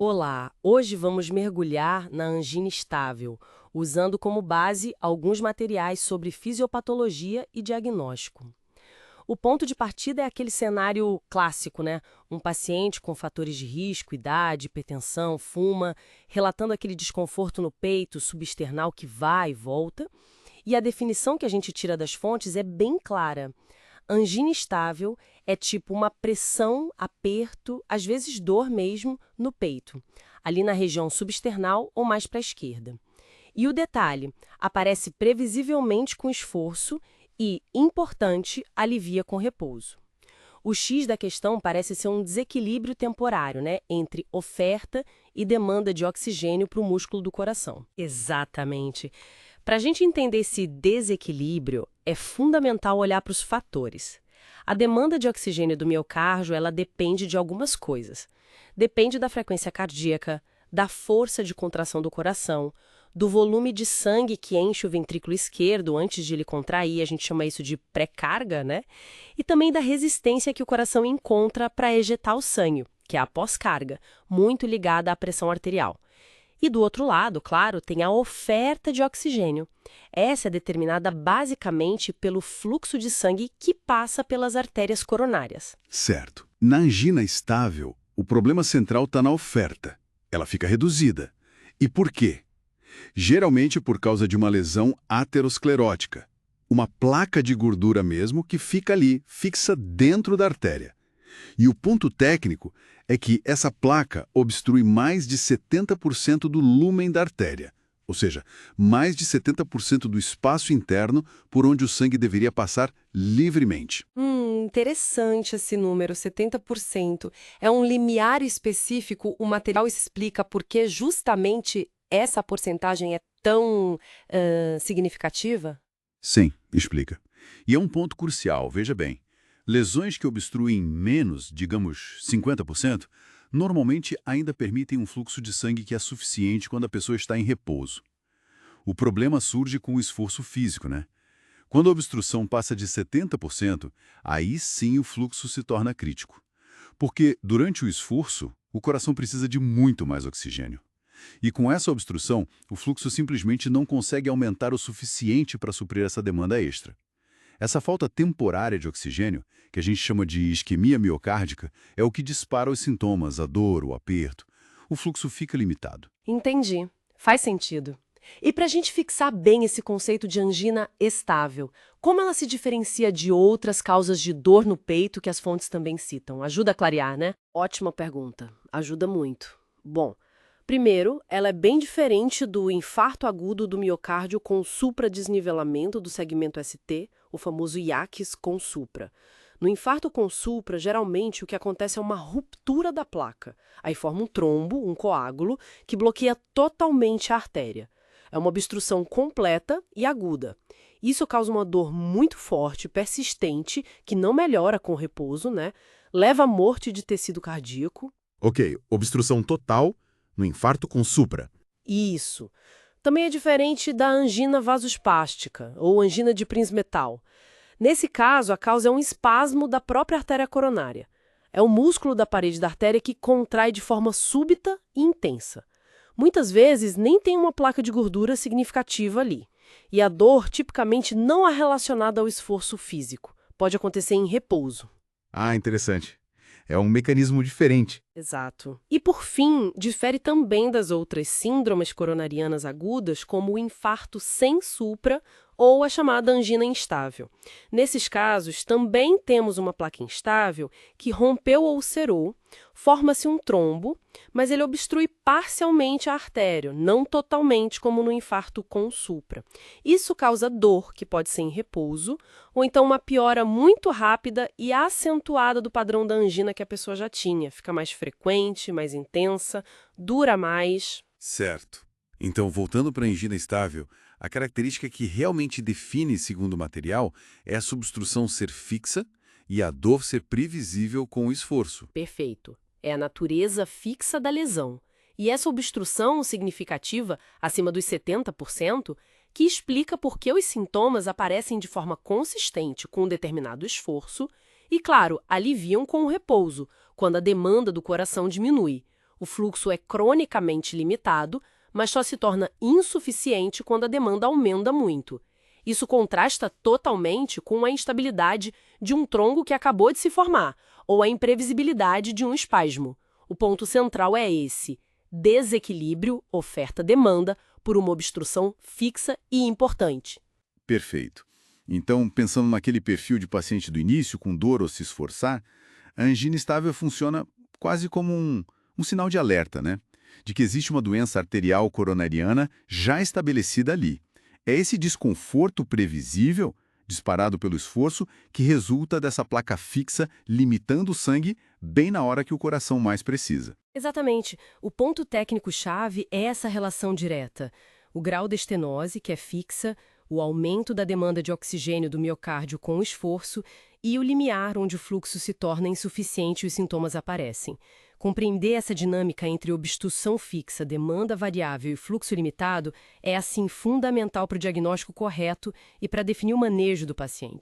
Olá, hoje vamos mergulhar na angina estável, usando como base alguns materiais sobre fisiopatologia e diagnóstico. O ponto de partida é aquele cenário clássico, né? Um paciente com fatores de risco, idade, hipertensão, fuma, relatando aquele desconforto no peito subesternal que vai e volta. E a definição que a gente tira das fontes é bem clara. Angina estável é tipo uma pressão, aperto, às vezes dor mesmo, no peito, ali na região subesternal ou mais para a esquerda. E o detalhe, aparece previsivelmente com esforço e, importante, alivia com repouso. O X da questão parece ser um desequilíbrio temporário, né, entre oferta e demanda de oxigênio para o músculo do coração. Exatamente. Para a gente entender esse desequilíbrio, é fundamental olhar para os fatores. A demanda de oxigênio do miocárdio, ela depende de algumas coisas. Depende da frequência cardíaca, da força de contração do coração, do volume de sangue que enche o ventrículo esquerdo antes de ele contrair, a gente chama isso de pré-carga, né? E também da resistência que o coração encontra para ejetar o sangue, que é a pós-carga, muito ligada à pressão arterial. E do outro lado, claro, tem a oferta de oxigênio. Essa é determinada basicamente pelo fluxo de sangue que passa pelas artérias coronárias. Certo. Na angina estável, o problema central está na oferta. Ela fica reduzida. E por quê? Geralmente por causa de uma lesão aterosclerótica. Uma placa de gordura mesmo que fica ali, fixa dentro da artéria. E o ponto técnico é que essa placa obstrui mais de 70% do lúmen da artéria, ou seja, mais de 70% do espaço interno por onde o sangue deveria passar livremente. Interessante esse número, 70%. É um limiar específico, o material explica por que justamente essa porcentagem é tão significativa? Sim, explica. E é um ponto crucial, veja bem. Lesões que obstruem menos, digamos, 50%, normalmente ainda permitem um fluxo de sangue que é suficiente quando a pessoa está em repouso. O problema surge com o esforço físico, né? Quando a obstrução passa de 70%, aí sim o fluxo se torna crítico. Porque, durante o esforço, o coração precisa de muito mais oxigênio. E com essa obstrução, o fluxo simplesmente não consegue aumentar o suficiente para suprir essa demanda extra. Essa falta temporária de oxigênio, que a gente chama de isquemia miocárdica, é o que dispara os sintomas, a dor, o aperto. O fluxo fica limitado. Entendi. Faz sentido. E para a gente fixar bem esse conceito de angina estável, como ela se diferencia de outras causas de dor no peito que as fontes também citam? Ajuda a clarear, né? Ótima pergunta. Ajuda muito. Bom, primeiro, ela é bem diferente do infarto agudo do miocárdio com supradesnivelamento do segmento ST, o famoso IACS com supra. No infarto com supra, geralmente o que acontece é uma ruptura da placa. Aí forma um trombo, um coágulo, que bloqueia totalmente a artéria. É uma obstrução completa e aguda. Isso causa uma dor muito forte, persistente, que não melhora com o repouso, né? Leva à morte de tecido cardíaco. Ok, obstrução total no infarto com supra. Isso. Também é diferente da angina vasospástica, ou angina de Prinzmetal. Nesse caso, a causa é um espasmo da própria artéria coronária. É o músculo da parede da artéria que contrai de forma súbita e intensa. Muitas vezes, nem tem uma placa de gordura significativa ali. E a dor, tipicamente, não é relacionada ao esforço físico. Pode acontecer em repouso. Ah, interessante. É um mecanismo diferente. Exato. E, por fim, difere também das outras síndromes coronarianas agudas, como o infarto sem supra ou a chamada angina instável. Nesses casos, também temos uma placa instável que rompeu ou ulcerou, forma-se um trombo, mas ele obstrui parcialmente a artéria, não totalmente como no infarto com supra. Isso causa dor, que pode ser em repouso, ou então uma piora muito rápida e acentuada do padrão da angina que a pessoa já tinha. Fica mais frequente, mais intensa, dura mais. Certo. Então, voltando para a angina estável, a característica que realmente define, segundo o material, é a substrução ser fixa e a dor ser previsível com o esforço. Perfeito. É a natureza fixa da lesão. E essa obstrução significativa, acima dos 70%, que explica por que os sintomas aparecem de forma consistente com um determinado esforço e, claro, aliviam com o repouso, quando a demanda do coração diminui. O fluxo é cronicamente limitado, mas só se torna insuficiente quando a demanda aumenta muito. Isso contrasta totalmente com a instabilidade de um tronco que acabou de se formar, ou a imprevisibilidade de um espasmo. O ponto central é esse: desequilíbrio oferta-demanda por uma obstrução fixa e importante. Perfeito. Então, pensando naquele perfil de paciente do início, com dor ou se esforçar, a angina estável funciona quase como um sinal de alerta, né? De que existe uma doença arterial coronariana já estabelecida ali. É esse desconforto previsível, disparado pelo esforço, que resulta dessa placa fixa limitando o sangue bem na hora que o coração mais precisa. Exatamente. O ponto técnico-chave é essa relação direta. O grau de estenose, que é fixa, o aumento da demanda de oxigênio do miocárdio com o esforço e o limiar onde o fluxo se torna insuficiente e os sintomas aparecem. Compreender essa dinâmica entre obstrução fixa, demanda variável e fluxo limitado é, assim, fundamental para o diagnóstico correto e para definir o manejo do paciente.